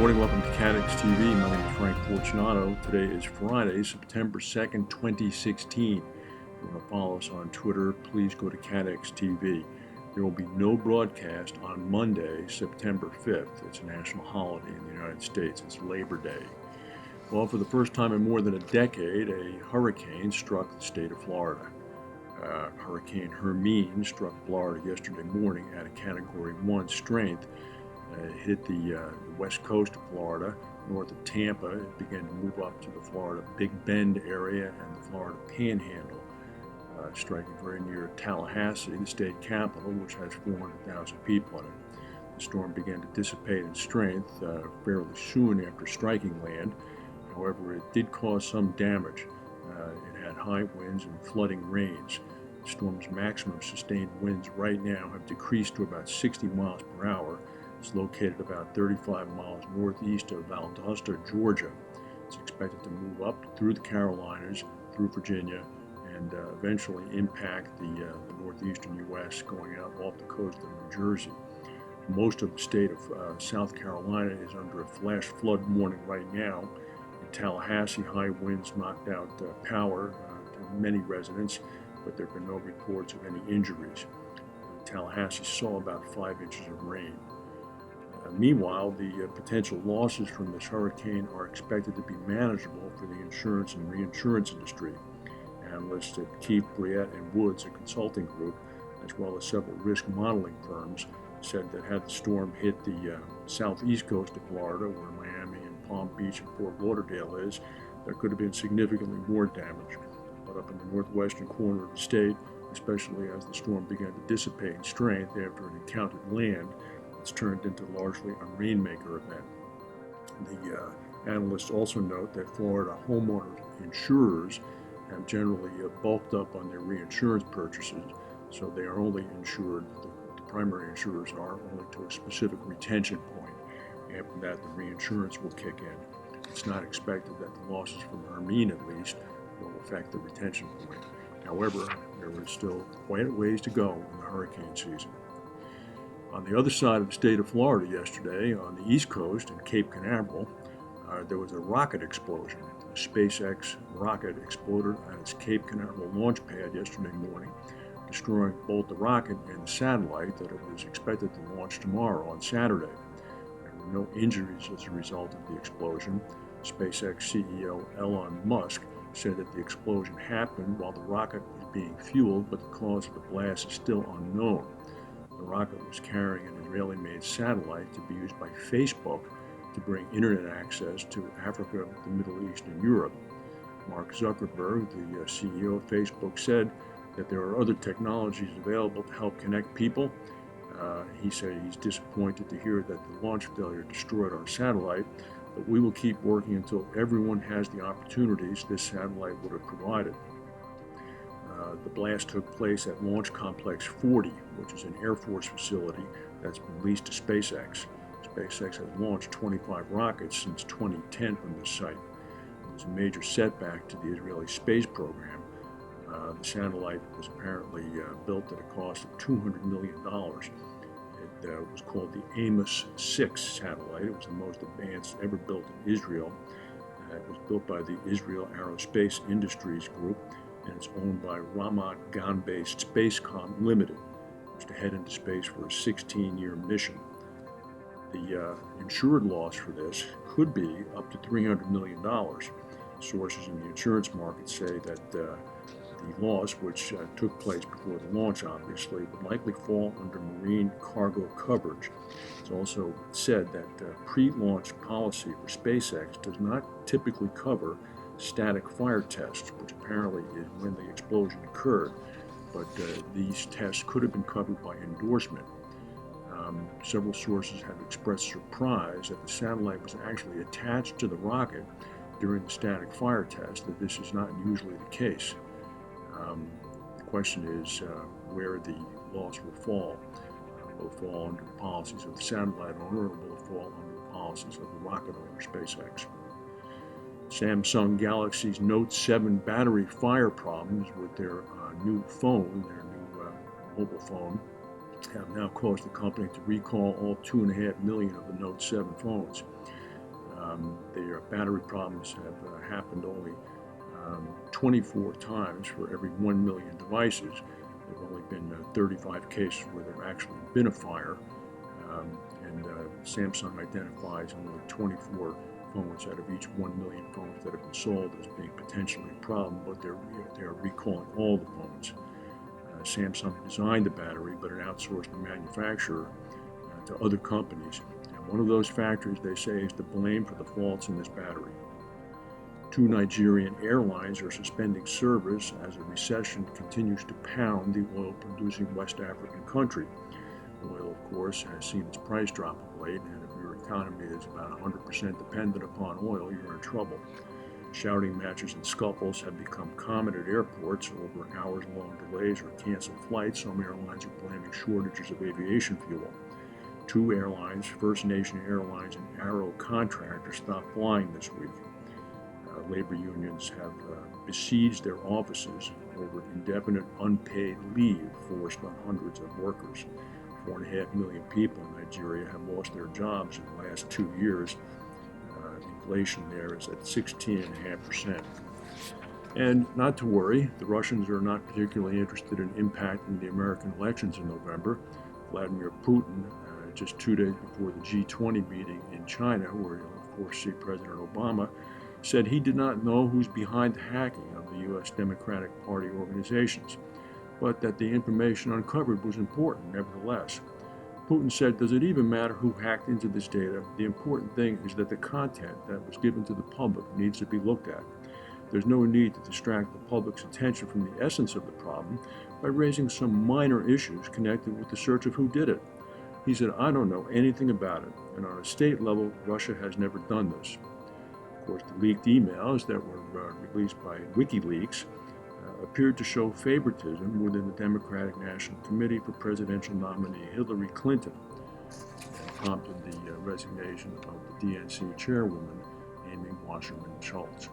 morning, welcome to CATEX TV. My name is Frank Fortunato. Today is Friday, September 2nd, 2016. If you want to follow us on Twitter, please go to CATEX TV. There will be no broadcast on Monday, September 5th. It's a national holiday in the United States. It's Labor Day. Well, for the first time in more than a decade, a hurricane struck the state of Florida. Hurricane Hermine struck Florida yesterday morning at a Category 1 strength. It hit the west coast of Florida, north of Tampa. It began to move up to the Florida Big Bend area and the Florida Panhandle, striking very near Tallahassee, the state capital, which has 400,000 people in it. The storm began to dissipate in strength fairly soon after striking land. However, it did cause some damage. It had high winds and flooding rains. The storm's maximum sustained winds right now have decreased to about 60 miles per hour. It's located about 35 miles northeast of Valdosta, Georgia. It's expected to move up through the Carolinas, through Virginia, and eventually impact the northeastern U.S. going out off the coast of New Jersey. Most of the state of South Carolina is under a flash flood warning right now. In Tallahassee, high winds knocked out power to many residents, but there have been no reports of any injuries. Tallahassee saw about 5 inches of rain. Meanwhile, the potential losses from this hurricane are expected to be manageable for the insurance and reinsurance industry. Analysts at Keefe, Bruyette & Woods, a consulting group, as well as several risk modeling firms, said that had the storm hit the southeast coast of Florida, where Miami and Palm Beach and Fort Lauderdale is, there could have been significantly more damage. But up in the northwestern corner of the state, especially as the storm began to dissipate in strength after it encountered land, it's turned into largely a rainmaker event. The analysts also note that Florida homeowner insurers have generally bulked up on their reinsurance purchases, so they are only insured, the primary insurers are, only to a specific retention point. After that, the reinsurance will kick in. It's not expected that the losses from Hermine, at least, will affect the retention point. However, there is still quite a ways to go in the hurricane season. On the other side of the state of Florida yesterday, on the East Coast in Cape Canaveral, there was a rocket explosion. A SpaceX rocket exploded at its Cape Canaveral launch pad yesterday morning, destroying both the rocket and the satellite that it was expected to launch tomorrow on Saturday. There were no injuries as a result of the explosion. SpaceX CEO Elon Musk said that the explosion happened while the rocket was being fueled, but the cause of the blast is still unknown. The rocket was carrying an Israeli-made satellite to be used by Facebook to bring internet access to Africa, the Middle East, and Europe. Mark Zuckerberg, the CEO of Facebook, said that there are other technologies available to help connect people. He said he's disappointed to hear that the launch failure destroyed our satellite, but we will keep working until everyone has the opportunities this satellite would have provided. The blast took place at Launch Complex 40, which is an Air Force facility that's been leased to SpaceX. SpaceX has launched 25 rockets since 2010 from this site. It was a major setback to the Israeli space program. The satellite was apparently built at a cost of $200 million. It was called the Amos 6 satellite. It was the most advanced ever built in Israel. It was built by the Israel Aerospace Industries Group, and it's owned by Ramat Gan-based Spacecom Limited, which to head into space for a 16-year mission. The insured loss for this could be up to $300 million. Sources in the insurance market say that the loss, which took place before the launch, obviously, would likely fall under marine cargo coverage. It's also said that pre-launch policy for SpaceX does not typically cover static fire tests, which apparently is when the explosion occurred, but these tests could have been covered by endorsement. Several sources have expressed surprise that the satellite was actually attached to the rocket during the static fire test, that this is not usually the case. The question is where the loss will fall. Will it fall under the policies of the satellite owner, or will it fall under the policies of the rocket owner, SpaceX? Samsung Galaxy's Note 7 battery fire problems with their new phone, their new mobile phone, have now caused the company to recall all 2.5 million of the Note 7 phones. Their battery problems have happened only 24 times for every 1 million devices. There have only been 35 cases where there actually been a fire, and Samsung identifies only 24 phones out of each 1 million phones that have been sold as being potentially a problem, but they're recalling all the phones. Samsung designed the battery, but it outsourced the manufacturer to other companies. And one of those factories, they say, is to blame for the faults in this battery. 2 Nigerian airlines are suspending service as a recession continues to pound the oil-producing West African country. Oil, of course, has seen its price drop of late, and if your economy is about 100% dependent upon oil, you're in trouble. Shouting matches and scuffles have become common at airports over hours-long delays or canceled flights. Some airlines are blaming shortages of aviation fuel. 2 airlines, First Nation Airlines and Arrow Contractors, stopped flying this week. Labor unions have besieged their offices over indefinite unpaid leave forced on hundreds of workers. 4.5 million people in Nigeria have lost their jobs in the last 2 years. Inflation there is at 16.5%. And not to worry, the Russians are not particularly interested in impacting the American elections in November. Vladimir Putin, just 2 days before the G20 meeting in China, where you'll of course see President Obama, said he did not know who's behind the hacking of the U.S. Democratic Party organizations, but that the information uncovered was important nevertheless. Putin said, "Does it even matter who hacked into this data? The important thing is that the content that was given to the public needs to be looked at. There's no need to distract the public's attention from the essence of the problem by raising some minor issues connected with the search of who did it." He said, "I don't know anything about it, and on a state level, Russia has never done this." Of course, the leaked emails that were released by WikiLeaks appeared to show favoritism within the Democratic National Committee for presidential nominee Hillary Clinton, and prompted the resignation of the DNC chairwoman, Amy Wasserman Schultz.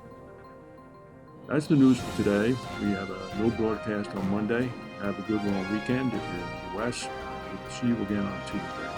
That's the news for today. We have no broadcast on Monday. Have a good long weekend if you're in the U.S. We'll see you again on Tuesday.